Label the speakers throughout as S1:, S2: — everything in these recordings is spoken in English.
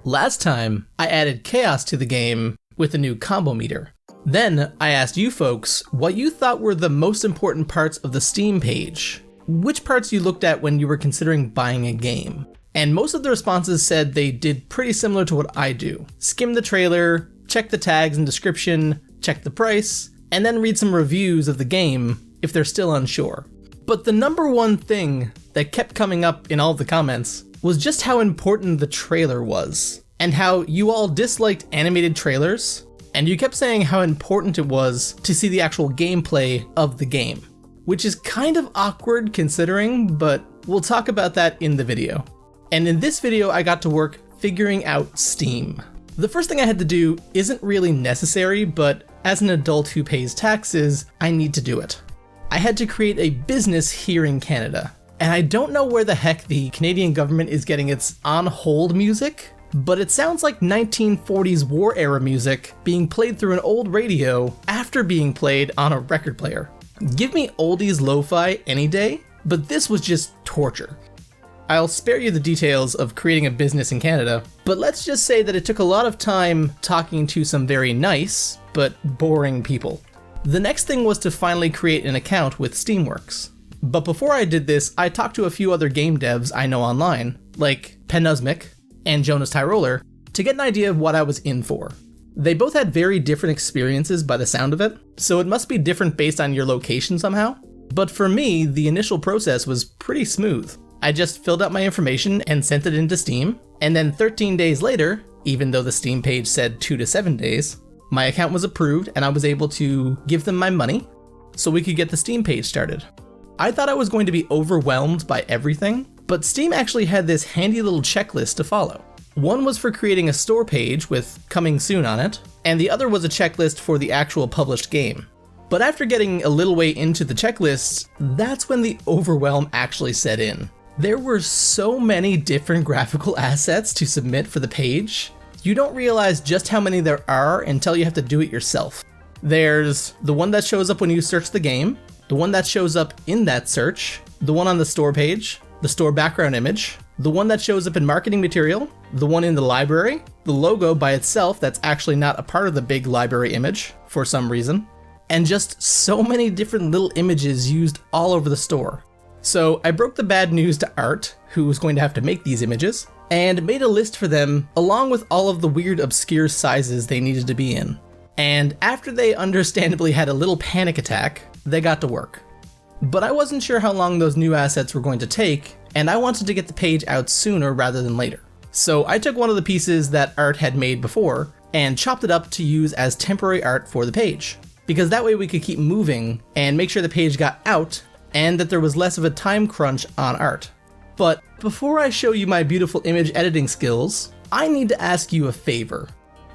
S1: Last time, I added chaos to the game with a new combo meter. Then, I asked you folks what you thought were the most important parts of the Steam page. Which parts you looked at when you were considering buying a game. And most of the responses said they did pretty similar to what I do. Skim the trailer, check the tags and description, check the price, and then read some reviews of the game if they're still unsure. But the number one thing that kept coming up in all the comments was just how important the trailer was, and how you all disliked animated trailers, and you kept saying how important it was to see the actual gameplay of the game, which is kind of awkward considering, but we'll talk about that in the video. And in this video, I got to work figuring out Steam. The first thing I had to do isn't really necessary, but as an adult who pays taxes, I need to do it. I had to create a business here in Canada. And I don't know where the heck the Canadian government is getting its on hold music, but it sounds like 1940s war era music being played through an old radio after being played on a record player. Give me oldies lo-fi any day, but this was just torture. I'll spare you the details of creating a business in Canada, but let's just say that it took a lot of time talking to some very nice, but boring people. The next thing was to finally create an account with Steamworks. But before I did this, I talked to a few other game devs I know online, like Penuzmic and Jonas Tyroller, to get an idea of what I was in for. They both had very different experiences by the sound of it, so it must be different based on your location somehow. But for me, the initial process was pretty smooth. I just filled out my information and sent it into Steam, and then 13 days later, even though the Steam page said 2 to 7 days, my account was approved and I was able to give them my money so we could get the Steam page started. I thought I was going to be overwhelmed by everything, but Steam actually had this handy little checklist to follow. One was for creating a store page with coming soon on it, and the other was a checklist for the actual published game. But after getting a little way into the checklist, that's when the overwhelm actually set in. There were so many different graphical assets to submit for the page, you don't realize just how many there are until you have to do it yourself. There's the one that shows up when you search the game, the one that shows up in that search, the one on the store page, the store background image, the one that shows up in marketing material, the one in the library, the logo by itself that's actually not a part of the big library image for some reason, and just so many different little images used all over the store. So I broke the bad news to Art, who was going to have to make these images, and made a list for them along with all of the weird obscure sizes they needed to be in. And after they understandably had a little panic attack, they got to work. But I wasn't sure how long those new assets were going to take, and I wanted to get the page out sooner rather than later. So I took one of the pieces that Art had made before and chopped it up to use as temporary art for the page, because that way we could keep moving and make sure the page got out and that there was less of a time crunch on Art. But before I show you my beautiful image editing skills, I need to ask you a favor.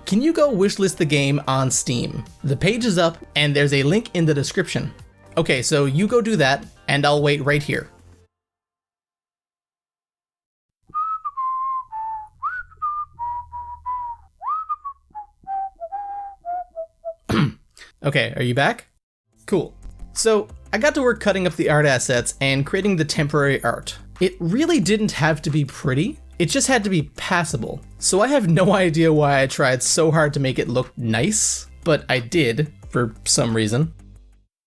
S1: Can you go wishlist the game on Steam? The page is up and there's a link in the description. Okay, so you go do that and I'll wait right here. Okay, are you back? Cool. So I got to work cutting up the art assets and creating the temporary art. It really didn't have to be pretty. It just had to be passable. So I have no idea why I tried so hard to make it look nice, but I did for some reason.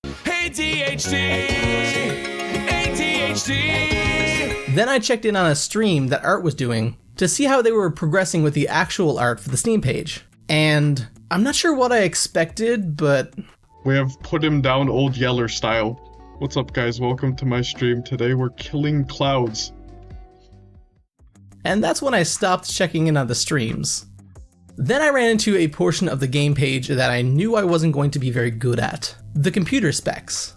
S1: ADHD! ADHD! Then I checked in on a stream that Art was doing to see how they were progressing with the actual art for the Steam page. And I'm not sure what I expected, but...
S2: We have put him down Old Yeller style. What's up, guys? Welcome to my stream. Today we're killing clouds.
S1: And that's when I stopped checking in on the streams. Then I ran into a portion of the game page that I knew I wasn't going to be very good at. The computer specs.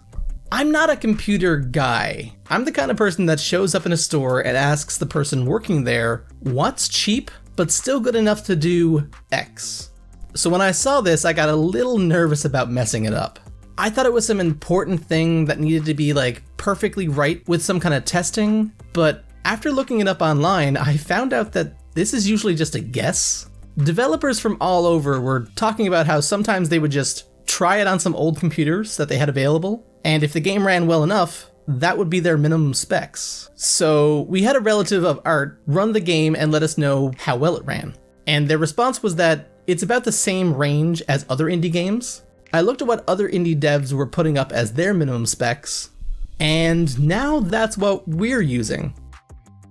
S1: I'm not a computer guy. I'm the kind of person that shows up in a store and asks the person working there, what's cheap but still good enough to do X? So when I saw this, I got a little nervous about messing it up. I thought it was some important thing that needed to be like perfectly right with some kind of testing, but after looking it up online, I found out that this is usually just a guess. Developers from all over were talking about how sometimes they would just try it on some old computers that they had available, and if the game ran well enough, that would be their minimum specs. So we had a relative of Art run the game and let us know how well it ran. and their response was that it's about the same range as other indie games. I looked at what other indie devs were putting up as their minimum specs, and now that's what we're using.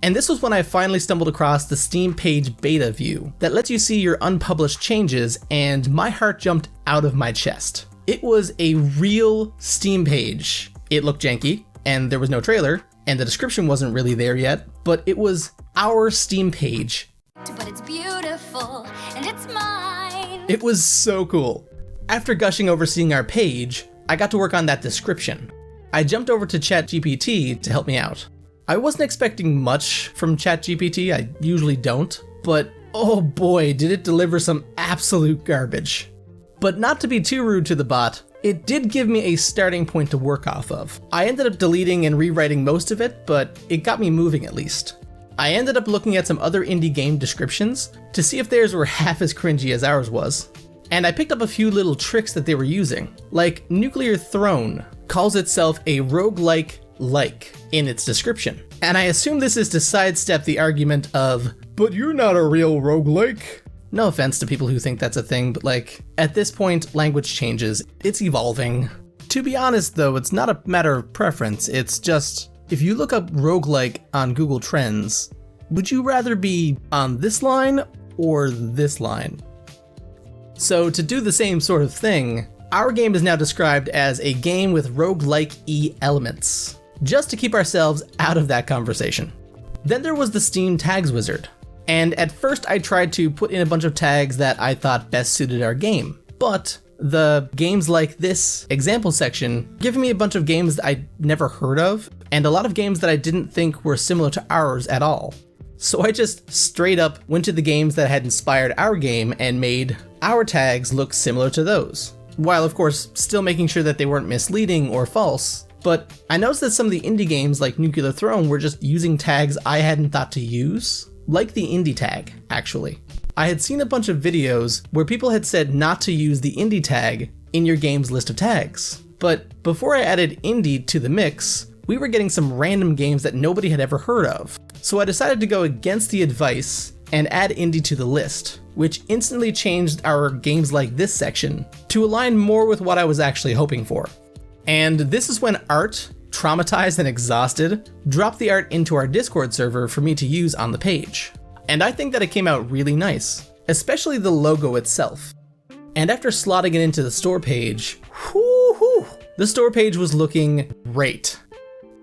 S1: And this was when I finally stumbled across the Steam page beta view that lets you see your unpublished changes, and my heart jumped out of my chest. It was a real Steam page. It looked janky, and there was no trailer, and the description wasn't really there yet, but it was our Steam page.
S3: But it's beautiful, and it's mine.
S1: It was so cool. After gushing over seeing our page, I got to work on that description. I jumped over to ChatGPT to help me out. I wasn't expecting much from ChatGPT, I usually don't, but oh boy, did it deliver some absolute garbage. But not to be too rude to the bot, it did give me a starting point to work off of. I ended up deleting and rewriting most of it, but it got me moving at least. I ended up looking at some other indie game descriptions to see if theirs were half as cringy as ours was. And I picked up a few little tricks that they were using, like Nuclear Throne calls itself a roguelike in its description. And I assume this is to sidestep the argument of, but you're not a real roguelike. No offense to people who think that's a thing, but like, at this point, language changes, it's evolving. To be honest though, it's not a matter of preference, it's just, if you look up roguelike on Google Trends, would you rather be on this line or this line? So to do the same sort of thing, our game is now described as a game with roguelike-y elements, just to keep ourselves out of that conversation. Then there was the Steam Tags Wizard, and at first I tried to put in a bunch of tags that I thought best suited our game, but the games like this example section giving me a bunch of games that I'd never heard of, and a lot of games that I didn't think were similar to ours at all. So I just straight up went to the games that had inspired our game and made our tags look similar to those, while of course still making sure that they weren't misleading or false. But I noticed that some of the indie games like Nuclear Throne were just using tags I hadn't thought to use, like the indie tag, actually. I had seen a bunch of videos where people had said not to use the indie tag in your game's list of tags, but before I added indie to the mix, we were getting some random games that nobody had ever heard of. So I decided to go against the advice and add indie to the list, which instantly changed our games like this section to align more with what I was actually hoping for. And this is when Art, traumatized and exhausted, dropped the art into our Discord server for me to use on the page. And I think that it came out really nice, especially the logo itself. And after slotting it into the store page, the store page was looking great.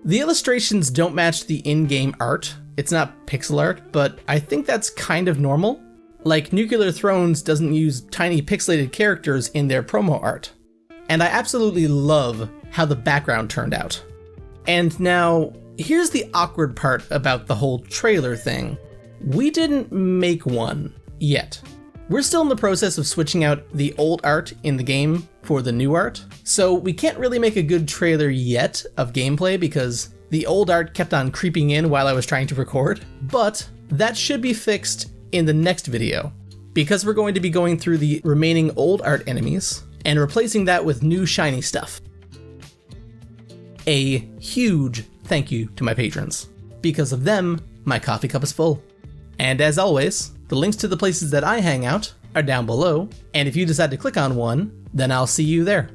S1: The illustrations don't match the in-game art. It's not pixel art, but I think that's kind of normal. Like Nuclear Thrones doesn't use tiny pixelated characters in their promo art. And I absolutely love how the background turned out. And now, here's the awkward part about the whole trailer thing. We didn't make one yet. We're still in the process of switching out the old art in the game for the new art, so we can't really make a good trailer yet of gameplay because the old art kept on creeping in while I was trying to record, but that should be fixed in the next video, because we're going to be going through the remaining old art enemies and replacing that with new shiny stuff. A huge thank you to my patrons. Because of them, my coffee cup is full. And as always, the links to the places that I hang out are down below, and if you decide to click on one, then I'll see you there.